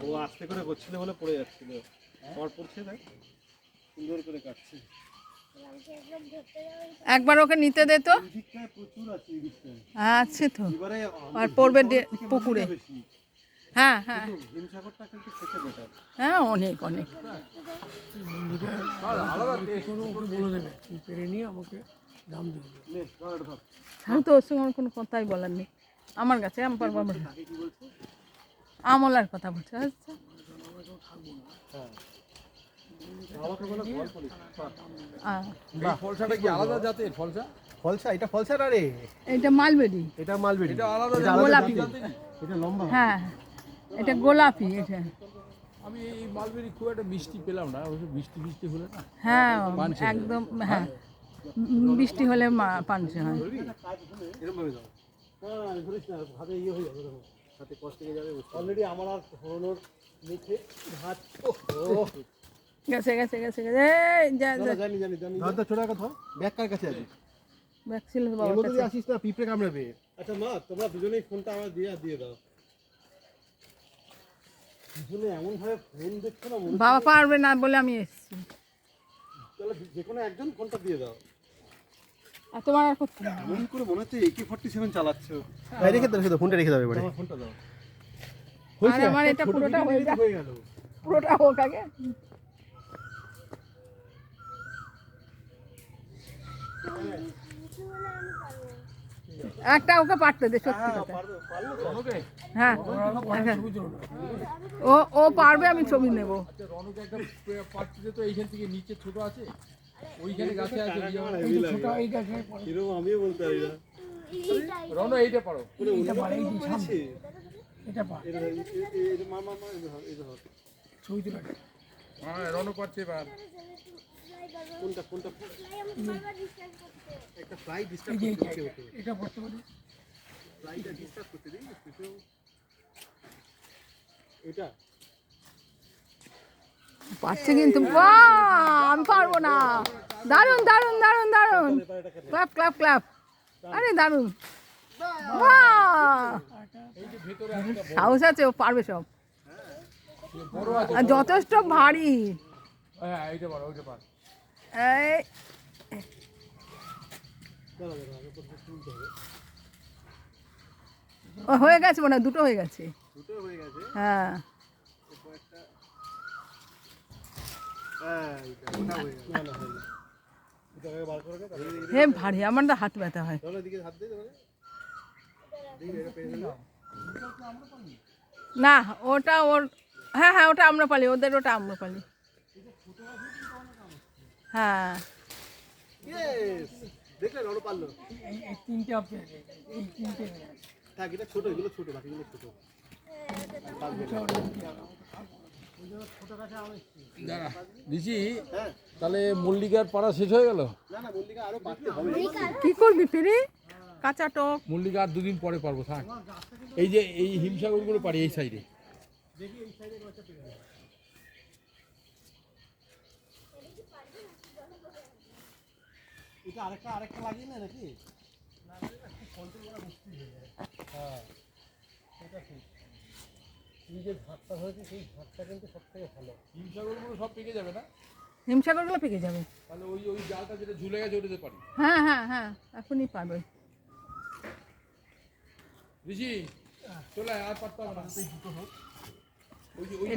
ও আস্তে করে করছিল বলে পড়ে যাচ্ছিল, আমার পড়ছে তাই সুন্দর করে কাটছে। একবার ওকে নিতে দে তো। প্রচুর আছে এই দিকটায়। আছে তো, আর পড়বে পুকুরে। হ্যাঁ হ্যাঁ হিমসাগরটা কিন্তু খেতে বেটার। হ্যাঁ, অনেক অনেক। আমি তো ওর সঙ্গে আমার কোনো কথাই বলার নেই। আমার কাছে আমি পারবো। আমলার কথা বলছে। আচ্ছা ফলসাটা কি আলাদা জাতের ফলসা? ফলসা, এটা ফলসা না রে, এটা মালবেরি। এটা মালবেরি, এটা আলাদা গোলাপি। এটা লম্বা। হ্যাঁ এটা গোলাপি। এটা আমি এই মালবেরি খুব একটা মিষ্টি পেলাম না, অবশ্য বৃষ্টি বৃষ্টি হলে না। হ্যাঁ একদম। হ্যাঁ বৃষ্টি হলে পানসে হয়। এরকম ভাবে দাও, হ্যাঁ ধরিস না, হাতে ইয়ে হয়ে যাবে, হাতে কষ্ট হয়ে যাবে। অলরেডি আমার আর হরনোর মুখে ভাত। গেছে গেছে গেছে গেছে। যা যা জানি জানি জানি, দাদা ছোট কথা, ব্যাগ কার কাছে আছে? ব্যাগ ছিল এর বাবার মধ্যে কাছে। দিয়ে আসিস না, পিঁপড়ে কামড়াবে। আচ্ছা মা, তোমরা দুজনেই ফোনটা আমার দিয়ে দাও। দুজনে এমন ভাবে ফোন দেখছো না, বাবা পারবে না বলে আমি এসেছি। তাহলে যে কোনো একজন ফোনটা দিয়ে দাও। আর তোমার আর করতে হবে না। এমন করে মনে হচ্ছে AK-47 চালাচ্ছো। রেখে দাও, ফোনটা রেখে দাও এবারে। আমার ফোনটা দাও। আর আমার এটা পুরোটা হয়ে গেল। পুরোটা হোক আগে। একটা ওকে পারতে দে, সত্যি কথা। হ্যাঁ ও ও পারবে, আমি ছবি নেব। আচ্ছা রনকে একটা পাচ্ছি তো, এইখান থেকে নিচে ছোট আছে, ওইখানে গাছে আছে। এরকম আমিও বলতে পারি না। রন এইটা পারো, এটা পারে, এটা পারে। এটা মামা এই ধর ছবি তুলে। হ্যাঁ রন পাচ্ছে এবার। কোনটা কোনটা একটা ফ্লাই ডিস্টার্ব করতে ওকে, এটা পড়তে পারি, ফ্লাইটা ডিস্টার্ব করতে দিই এটা। পারছে কিন্তু, বাহ আমি পারবো না। দারুন দারুন দারুন দারুন, ক্লাপ ক্লাপ ক্লাপ। আরে দারুন, বাহ সাহস আছে, ও পারবে সব। আর যথেষ্ট ভারী। হ্যাঁ এইটা পারো, ওইটা পারো। এই ও হয়ে গেছে মনে হয়, দুটো হয়ে গেছে। দুটো হয়ে গেছে। হ্যাঁ ওটা হয়ে গেছে। না না হয়নি। এটা বার করে দে। হে ভারী, আমার তো হাত ব্যথা হয়। চলো দিকে হাত দে তোরে। দেখি এটা পেয়ে গেল। না ওটা ওর, হ্যাঁ হ্যাঁ ওটা আম্রপালি, ওদের ওটা আম্রপালি। হ্যাঁ ইয়েস, দেখলে রনো পারলো। এই তিনটে আপনি, এই তিনটে থাক, এটা ছোট, এগুলো ছোট, বাকিগুলো ছোট। দিছি। হ্যাঁ তাহলে মল্লিকার পাড়া শেষ হয়ে গেল? না না, মল্লিকা আরো পারতে হবে। কি করবি ফিরে, কাঁচা টক। মল্লিকা আর দুদিন পরে পারবো, থাক। এই যে এই হিমসাগরগুলো পারি এই সাইডে। দেখি এই সাইডে কয়টা পেয়ে গেল। এটা আরেকটা লাগিয়ে না নাকি? না কন্ট্রোল করা মুশকিল হয়ে যায়। হ্যাঁ এটা ঠিক। এই যে ঘাটটা হয়েছে, সেই ঘাটটা কিন্তু সবথেকে ভালো। হিমসাগরগুলো সব পেকে যাবে না? হিমসাগরগুলো পেকে যাবে। তাহলে ওই ওই জালটা যেটা ঝুলে গেছে ওটাতে পারি। হ্যাঁ হ্যাঁ হ্যাঁ এখনই পারবে। দিছি চলে আর পারতাম না। ওই যে ওই